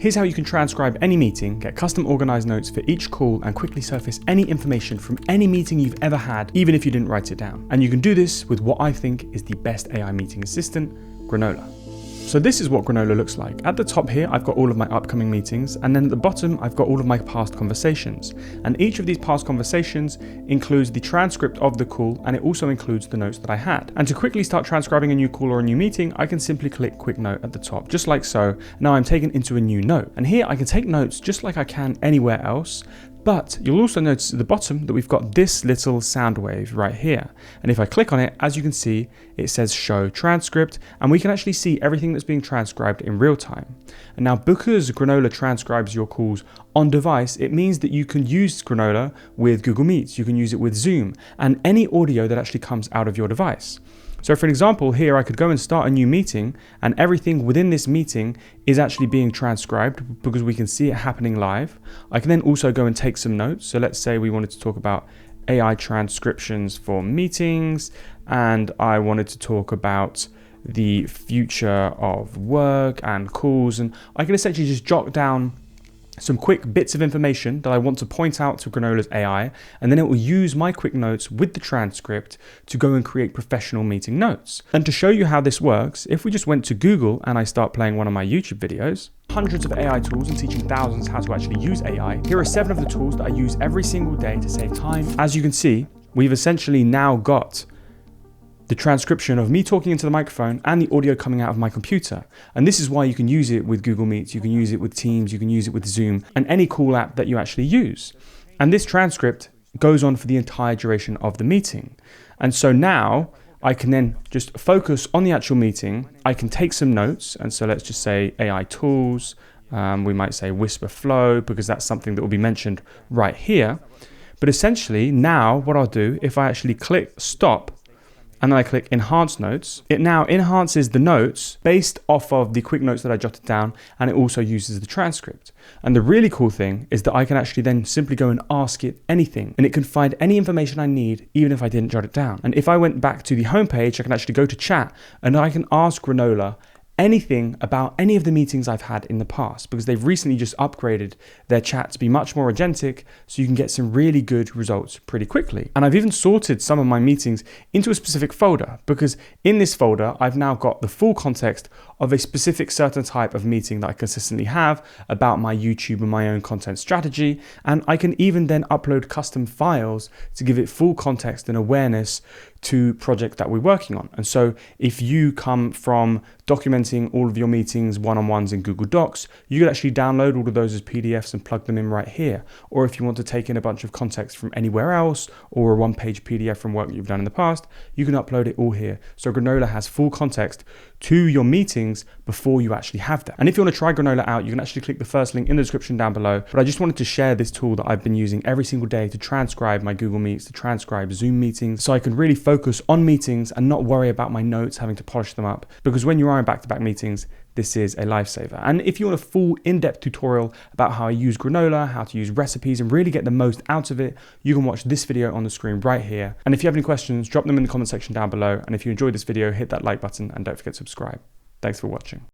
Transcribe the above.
Here's how you can transcribe any meeting, get custom organized notes for each call, and quickly surface any information from any meeting you've ever had, even if you didn't write it down. And you can do this with what I think is the best AI meeting assistant, Granola. So this is what Granola looks like. At the top here, I've got all of my upcoming meetings, and then at the bottom, I've got all of my past conversations. And each of these past conversations includes the transcript of the call, and it also includes the notes that I had. And to quickly start transcribing a new call or a new meeting, I can simply click Quick Note at the top, just like so. Now I'm taken into a new note. And here I can take notes just like I can anywhere else. But you'll also notice at the bottom that we've got this little sound wave right here. And if I click on it, as you can see, it says show transcript, and we can actually see everything that's being transcribed in real time. And now because Granola transcribes your calls on device, it means that you can use Granola with Google Meets, you can use it with Zoom, and any audio that actually comes out of your device. So for an example, here I could go and start a new meeting, and everything within this meeting is actually being transcribed because we can see it happening live. I can then also go and take some notes. So let's say we wanted to talk about AI transcriptions for meetings, and I wanted to talk about the future of work and calls, and I can essentially just jot down some quick bits of information that I want to point out to Granola's AI, and then it will use my quick notes with the transcript to go and create professional meeting notes. And to show you how this works, if we just went to Google and I start playing one of my YouTube videos, hundreds of AI tools and teaching thousands how to actually use AI, here are 7 of the tools that I use every single day to save time. As you can see, we've essentially now got the transcription of me talking into the microphone and the audio coming out of my computer. And this is why you can use it with Google Meets, you can use it with Teams, you can use it with Zoom, and any call app that you actually use. And this transcript goes on for the entire duration of the meeting. And so now I can then just focus on the actual meeting. I can take some notes. And so let's just say AI tools. We might say whisper flow, because that's something that will be mentioned right here. But essentially now what I'll do, if I actually click stop, and then I click Enhance Notes, it now enhances the notes based off of the quick notes that I jotted down, and it also uses the transcript. And the really cool thing is that I can actually then simply go and ask it anything, and it can find any information I need, even if I didn't jot it down. And if I went back to the homepage, I can actually go to chat, and I can ask Granola anything about any of the meetings I've had in the past, because they've recently just upgraded their chat to be much more agentic, so you can get some really good results pretty quickly. And I've even sorted some of my meetings into a specific folder, because in this folder, I've now got the full context of a specific certain type of meeting that I consistently have about my YouTube and my own content strategy. And I can even then upload custom files to give it full context and awareness to project that we're working on. And so if you come from documenting all of your meetings, one-on-ones in Google Docs, you can actually download all of those as PDFs and plug them in right here. Or if you want to take in a bunch of context from anywhere else, or a one-page PDF from work that you've done in the past, you can upload it all here. So Granola has full context to your meetings before you actually have them. And if you want to try Granola out, you can actually click the first link in the description down below. But I just wanted to share this tool that I've been using every single day to transcribe my Google Meets, to transcribe Zoom meetings, so I can really focus on meetings and not worry about my notes having to polish them up. Because when you are in back-to-back meetings, this is a lifesaver. And if you want a full in-depth tutorial about how I use Granola, how to use recipes and really get the most out of it, you can watch this video on the screen right here. And if you have any questions, drop them in the comment section down below. And if you enjoyed this video, hit that like button and don't forget to subscribe. Thanks for watching.